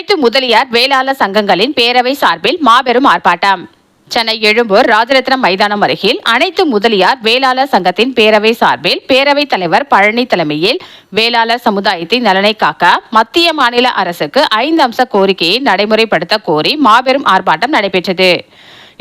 அனைத்து முதலியார் வேளாளர் சங்கங்களின் பேரவை சார்பில் மாபெரும் ஆர்ப்பாட்டம். சென்னை எழும்பூர் ராஜரத்னம் மைதானம் அருகில் அனைத்து முதலியார் வேளாளர் சங்கத்தின் பேரவை சார்பில் பேரவைத் தலைவர் பழனி தலைமையில் வேளாளர் சமுதாயத்தின் நலனை காக்க மத்திய மாநில அரசுக்கு 5 அம்ச கோரிக்கையை நடைமுறைப்படுத்த கோரி மாபெரும் ஆர்ப்பாட்டம் நடைபெற்றது.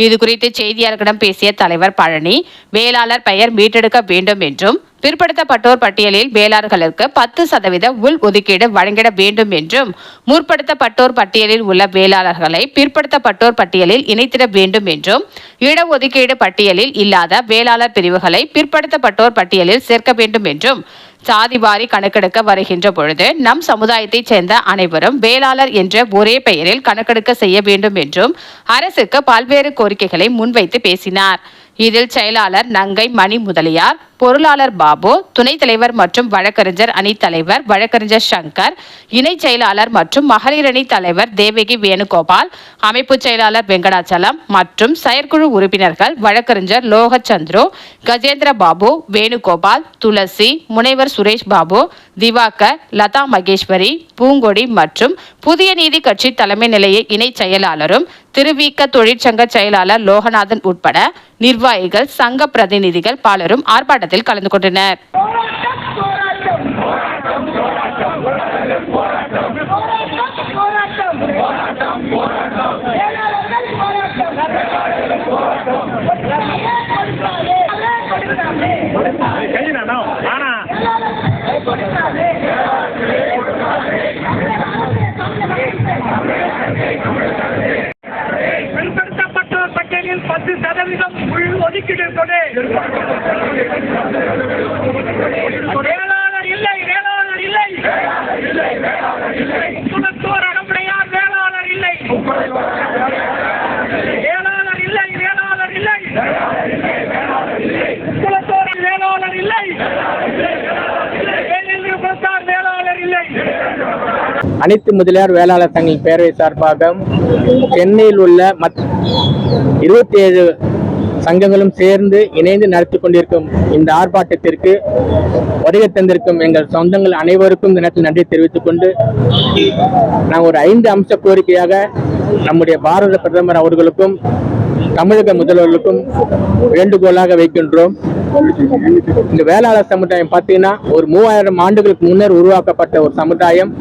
இதுகுறித்து செய்தியாளர்களிடம் பேசிய தலைவர் பழனி, வேளாளர் பெயர் மீட்டெடுக்க வேண்டும் என்றும், பிற்படுத்தப்பட்டோர் பட்டியலில் வேளாளர்களுக்கு 10% உள் ஒதுக்கீடு வழங்கிட வேண்டும் என்றும், முற்படுத்தப்பட்டோர் பட்டியலில் உள்ள வேளாளர்களை பிற்படுத்தப்பட்டோர் பட்டியலில் இணைத்திட வேண்டும் என்றும், இடஒதுக்கீடு பட்டியலில் இல்லாத வேளாளர் பிரிவுகளை பிற்படுத்தப்பட்டோர் பட்டியலில் சேர்க்க வேண்டும் என்றும், சாதிவாரி கணக்கெடுக்க வருகின்ற பொழுது நம் சமுதாயத்தைச் சேர்ந்த அனைவரும் வேளாளர் என்ற ஒரே பெயரில் கணக்கெடுக்க செய்ய வேண்டும் என்றும் அரசுக்கு பல்வேறு கோரிக்கைகளை முன்வைத்து பேசினார். இதில் செயலாளர் நங்கை மணி முதலியார், பொருளாளர் பாபு, துணைத் தலைவர் மற்றும் வழக்கறிஞர் அணி தலைவர் வழக்கறிஞர் சங்கர், இணை செயலாளர் மற்றும் மகளிர் அணி தலைவர் தேவகி வேணுகோபால், அமைப்பு செயலாளர் வெங்கடாச்சலம் மற்றும் செயற்குழு உறுப்பினர்கள் வழக்கறிஞர் லோகச்சந்திரு, கஜேந்திர பாபு, வேணுகோபால், துளசி, முனைவர் சுரேஷ் பாபு, திவாகர், லதா மகேஸ்வரி, பூங்கொடி மற்றும் புதிய நீதி கட்சி தலைமை நிலைய இணை செயலாளரும் திருவிக தொழிற்சங்க செயலாளர் லோகநாதன் உட்பட நிர்வாகிகள், சங்க பிரதிநிதிகள் பலரும் ஆர்ப்பாட்டத்தில் கலந்து கொண்டனர். பிற்படுத்தப்பட்டோர் பட்டியலில் 10% உள் ஒதுக்கீடு வேளாளர் இல்லை, வேளாளர் இல்லை, குலத்தோர் அடம்புடையார் வேளாளர் இல்லை, வேளாளர் இல்லை, வேளாளர் இல்லை, குலத்தோர் வேளாளர் இல்லை, வேளாளர் இல்லை. அனைத்து முதலியார் வேளாளர் சங்கங்களின் பேரவை சார்பாக சென்னையில் உள்ள 27 சங்கங்களும் சேர்ந்து இணைந்து நடத்தி கொண்டிருக்கும் இந்த ஆர்ப்பாட்டத்திற்கு வருகை தந்திருக்கும் எங்கள் சொந்தங்கள் அனைவருக்கும் இந்த நேரத்தில் நன்றி தெரிவித்துக் கொண்டு, நாங்கள் ஒரு 5 அம்ச கோரிக்கையாக நம்முடைய பாரத பிரதமர் அவர்களுக்கும் தமிழக முதல்வர்களுக்கும் வேண்டுகோளாக வைக்கின்றோம். இந்த வேளாளர் சமுதாயம் பார்த்தீங்கன்னா ஒரு 3000 ஆண்டுகளுக்கு முன்னர் உருவாக்கப்பட்ட ஒரு சமுதாயம்.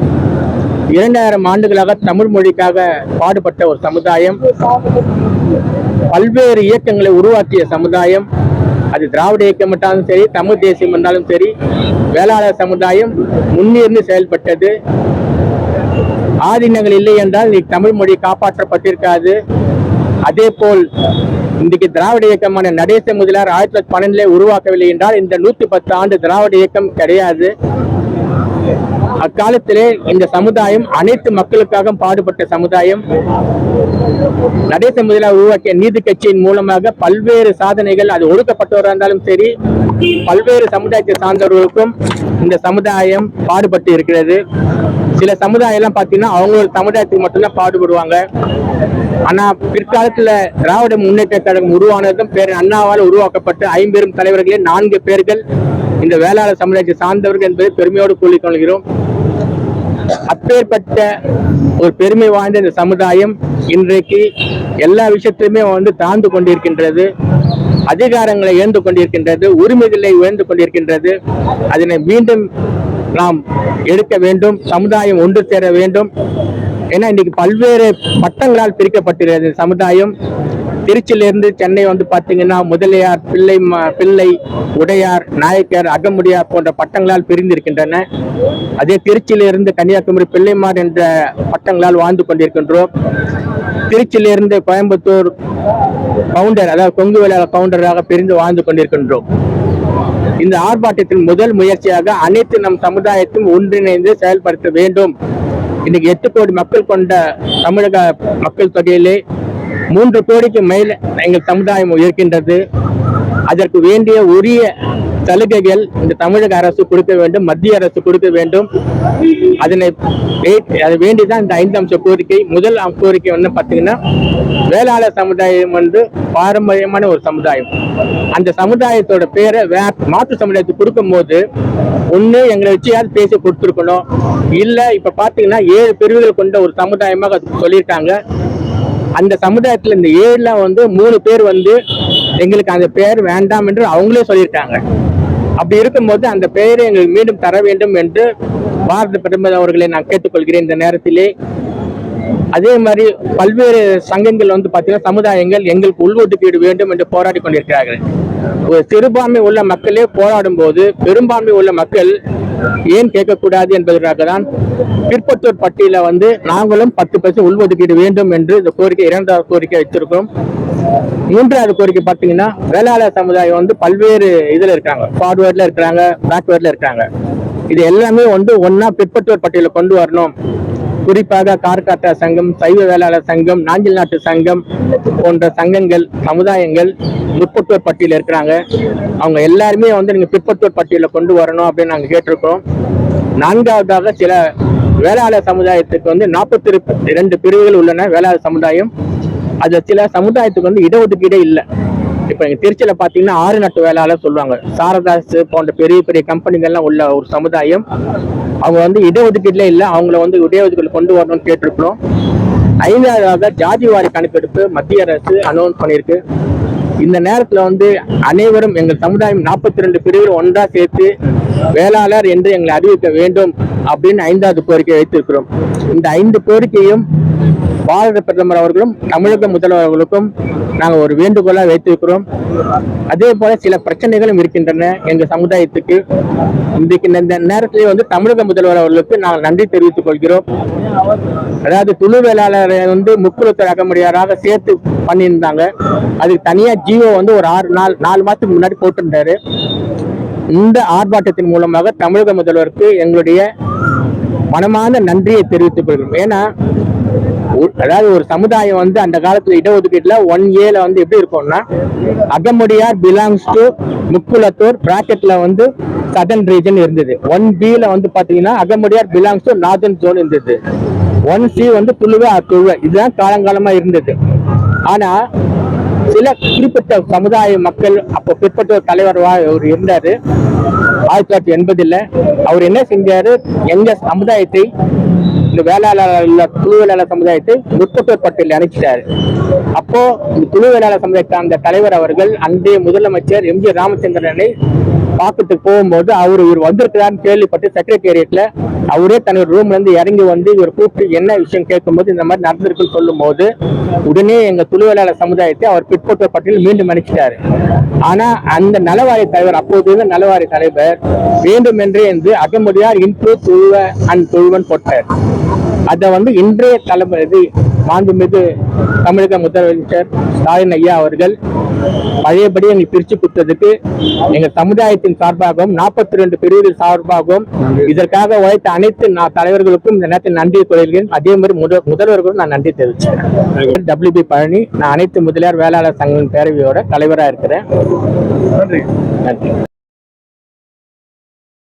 2000 ஆண்டுகளாக தமிழ் மொழிக்காக பாடுபட்ட ஒரு சமுதாயம். பல்வேறு இயக்கங்களை உருவாக்கிய சமுதாயம். அது திராவிட இயக்கம் என்றாலும் சரி, தமிழ் தேசியம் என்றாலும் சரி, வேளாளர் சமுதாயம் முன்னிருந்து செயல்பட்டது. ஆதீனங்கள் இல்லை என்றால் தமிழ் மொழி காப்பாற்றப்பட்டிருக்காது. அதே போல் இன்றைக்கு திராவிட இயக்கமான நடேச முதலியார் 1912 உருவாக்கவில்லை என்றால் இந்த 110 ஆண்டு திராவிட இயக்கம் கிடையாது. அக்காலத்திலே இந்த சமுதாயம் அனைத்து மக்களுக்காக பாடுபட்ட சமுதாயம். நடேச முதலியார் உருவாக்கிய நீதி கட்சியின் மூலமாக பல்வேறு சாதனைகள், அது ஒடுக்கப்பட்டவராக இருந்தாலும் சரி, பல்வேறு சமுதாயத்தை சார்ந்தவர்களுக்கும் இந்த சமுதாயம் பாடுபட்டு இருக்கிறது. சில சமுதாயம் எல்லாம் பார்த்தீங்கன்னா அவங்களோட சமுதாயத்துக்கு மட்டும்தான் பாடுபடுவாங்க. ஆனா பிற்காலத்துல திராவிட முன்னேற்ற கழகம் உருவானதும் பேர் அண்ணாவால் உருவாக்கப்பட்ட 50 தலைவர்களே 4 பேர்கள் இந்த வேளாளர் சமுதாயத்தை சார்ந்தவர்கள் என்பதை பெருமையோடு கூறிக் கொள்கிறோம். அப்பேற்பட்ட ஒரு பெருமை வாய்ந்த இந்த சமுதாயம் இன்றைக்கு எல்லா விஷயத்திலுமே தாழ்ந்து கொண்டிருக்கின்றது. அதிகாரங்களை இழந்து கொண்டிருக்கின்றது, உரிமைகளை இழந்து கொண்டிருக்கின்றது. அதனை மீண்டும் நாம் எடுக்க வேண்டும். சமுதாயம் ஒன்று சேர வேண்டும். ஏன்னா இன்னைக்கு பல்வேறு பட்டங்களால் பிரிக்கப்பட்டிருக்கிறது சமுதாயம். திருச்சியிலிருந்து சென்னை பார்த்தீங்கன்னா முதலியார், பிள்ளை, உடையார், நாயக்கர், அகமுடியார் போன்ற பட்டங்களால் பிரிந்திருக்கின்றன. அதே திருச்சியிலிருந்து கன்னியாகுமரி பிள்ளைமார் என்ற பட்டங்களால் வாழ்ந்து கொண்டிருக்கின்றோம். திருச்சியிலிருந்து கோயம்புத்தூர் கவுண்டர், அதாவது கொங்கு வேளாளர் கவுண்டராக பிரிந்து வாழ்ந்து கொண்டிருக்கின்றோம். இந்த ஆர்ப்பாட்டத்தின் முதல் முயற்சியாக அனைத்து நம் சமுதாயத்தையும் ஒன்றிணைந்து செயல்படுத்த வேண்டும். இன்னைக்கு 8 கோடி மக்கள் கொண்ட தமிழக மக்கள் தொகையிலே 3 கோடிக்கு மேல் எங்கள் சமுதாயம் இருக்கின்றது. அதற்கு வேண்டிய உரிய சலுகைகள் இந்த தமிழக அரசு கொடுக்க வேண்டும், மத்திய அரசு கொடுக்க வேண்டும். அதை வேண்டிதான் இந்த 5 அம்ச கோரிக்கை. முதல் கோரிக்கை வந்து பாத்தீங்கன்னா, வேளாளர் சமுதாயம் வந்து பாரம்பரியமான ஒரு சமுதாயம். அந்த சமுதாயத்தோட பேரை மாற்று சமுதாயத்துக்கு கொடுக்கும் போது ஒண்ணு எங்களை வச்சு யாரும் பேசி கொடுத்துருக்கணும். இல்ல இப்ப பாத்தீங்கன்னா 7 பிரிவுகள் கொண்ட ஒரு சமுதாயமாக சொல்லியிருக்காங்க. அந்த சமுதாயத்துல இந்த 7ல வந்து 3 பேர் வந்து எங்களுக்கு அந்த பெயர் வேண்டாம் என்று அவங்களே சொல்லியிருக்காங்க. அப்படி இருக்கும்போது அந்த பெயரை எங்களுக்கு மீண்டும் தர வேண்டும் என்று பாரத பிரதமர் அவர்களை நான் கேட்டுக்கொள்கிறேன் இந்த நேரத்திலே. அதே மாதிரி பல்வேறு சங்கங்கள் வந்து பாத்தீங்கன்னா, சமுதாயங்கள் எங்களுக்கு உள்ஒதுக்கீடு வேண்டும் என்று போராடி கொண்டிருக்கிறார்கள். ஒரு சிறுபான்மை உள்ள மக்களே போராடும் போது பெரும்பான்மை உள்ள மக்கள் ஏன் கேட்கக்கூடாது என்பதற்காக தான் பிற்பட்டோர் பட்டியல வந்து நாங்களும் 10% உள்ஒதுக்கீடு வேண்டும் என்று இந்த கோரிக்கை 2வது கோரிக்கை வச்சிருக்கோம். 3வது கோரிக்கை பாத்தீங்கன்னா, வேளாளர் சமுதாயம் வந்து பல்வேறு இதுல இருக்காங்க, ஃபார்வர்ட்ல இருக்கிறாங்க, பேக்வர்ட்ல இருக்காங்க. இது எல்லாமே வந்து ஒன்னா பிற்பட்டோர் பட்டியல கொண்டு வரணும். குறிப்பாக கார்காட்டா சங்கம், சைவ வேளாளர் சங்கம், நாஞ்சில் நாட்டு சங்கம் போன்ற சங்கங்கள், சமுதாயங்கள் பிற்பட்டோர் பட்டியல இருக்கிறாங்க. அவங்க எல்லாருமே வந்து நீங்க பிற்பட்டோர் பட்டியல கொண்டு வரணும் அப்படின்னு நாங்க கேட்டிருக்கிறோம். 4வதாக சில வேளாளர் சமுதாயத்துக்கு வந்து 42 பிரிவுகள் உள்ளன. வேளாளர் சமுதாயம், அது சில சமுதாயத்துக்கு வந்து இடஒதுக்கீடே இல்லை. இப்ப எங்க திருச்சியில பாத்தீங்கன்னா 6 நட்டு வேளாளர் சொல்லுவாங்க. சாரதாஸ் போன்ற பெரிய பெரிய கம்பெனிகள்லாம் உள்ள ஒரு சமுதாயம். அவங்க வந்து இடஒதுக்கீடுல இல்லை, அவங்கள வந்து இடஒதுக்கீடு கொண்டு வரணும்னு கேட்டிருக்கிறோம். 5வதாக ஜாதி வாரி கணக்கெடுப்பு மத்திய அரசு அனௌன்ஸ் பண்ணியிருக்கு. இந்த நேரத்துல வந்து அனைவரும் எங்கள் சமுதாயம் 42 பிரிவுகள் ஒன்றா சேர்த்து வேளாளர் என்று எங்களை அறிவிக்க வேண்டும் அப்படின்னு 5வது கோரிக்கை வைத்திருக்கிறோம். இந்த 5 கோரிக்கையும் பாரத பிரதமர் அவர்களும் தமிழக முதல்வர்களுக்கும் நாங்கள் ஒரு வேண்டுகோளா வைத்திருக்கிறோம். அதே போல சில பிரச்சனைகளும் இருக்கின்றன எங்க சமுதாயத்துக்கு. இன்றைக்கு இந்த நேரத்திலே வந்து தமிழக முதல்வர் அவர்களுக்கு நாங்கள் நன்றி தெரிவித்துக் கொள்கிறோம். அதாவது துளு வேளாளரை வந்து முக்குளத்தூர் அகமுடியாராக சேர்த்து பண்ணியிருந்தாங்க. அதுக்கு தனியா ஜியோ வந்து ஒரு 4 மாதத்துக்கு முன்னாடி போட்டிருந்தாரு. இந்த ஆர்ப்பாட்டத்தின் மூலமாக தமிழக முதல்வருக்கு எங்களுடைய மனமான நன்றியை தெரிவித்துக் கொள்கிறோம். ஏன்னா அதாவது ஒரு சமுதாயம் வந்து அந்த காலத்துல இடஒதுக்கீட்டுல 1A வந்து எப்படி இருக்கும்னா, அகமுடியார் பிலாங்ஸ் டு முக்குளத்தூர் பிராக்கெட்ல வந்து சதர்ன் ரீஜன் இருந்தது. 1B வந்து பாத்தீங்கன்னா Agamudaiyar belongs to northern zone இருந்தது. 1C வந்து துளுவ துளுவ, இதுதான் காலங்காலமா இருந்தது. ஆனா சில குறிப்பிட்ட சமுதாய மக்கள், அப்போ பிற்பட்ட ஒரு தலைவர் அவர் இருந்தாரு 1980ல. அவர் என்ன செஞ்சாரு, எங்க சமுதாயத்தை, இந்த வேளாளர் துளு வேளாளர் சமுதாயத்தை முற்பட்டோர் பட்டியலில் அனுப்பிச்சிட்டாரு. அப்போ இந்த துளு வேளாளர் சமுதாயத்தை அந்த தலைவர் அவர்கள் அன்றைய முதலமைச்சர் MG ராமச்சந்திரனை பார்க்கறதுக்கு போகும்போது இவர் வந்திருக்கிறான்னு கேள்விப்பட்டு செக்ரட்டேரியட்ல அவரே தன்னோட ரூம்ல இருந்து இறங்கி வந்து இவர் கூப்பிட்டு என்ன விஷயம் கேட்கும்போது இந்த மாதிரி நடந்திருக்குன்னு சொல்லும் போது உடனே எங்க துளு வேளாளர் சமுதாயத்தை அவர் பிற்பட்டோர் பட்டியலில் மீண்டும் அனுப்பிச்சிட்டாரு. ஆனா அந்த நலவாரிய தலைவர், அப்போது இருந்த நலவாரிய தலைவர் வேண்டுமென்றே என்று அகமுடியார் இன்ட்ரூ துளுவ அண்ட் துளுவன் போட்டார். அதை வந்து இன்றைய தலைமை மாண்புமிகு தமிழக முதலமைச்சர் ஸ்டாலின் ஐயா அவர்கள் பழையபடி எங்களை பிரிச்சு கொடுத்ததுக்கு எங்க சமுதாயத்தின் சார்பாகவும் 42 பிரிவுகள் சார்பாகவும் இதற்காக உழைத்த அனைத்து தலைவர்களுக்கும் இந்த நேரத்தில் நன்றி கொள்கிறேன். அதே மாதிரி முதல்வர்களும் நான் நன்றி தெரிவிச்சேன். WB பழனி, நான் அனைத்து முதலியார் வேளாளர் சங்க பேரவையோட தலைவராக இருக்கிறேன். நன்றி.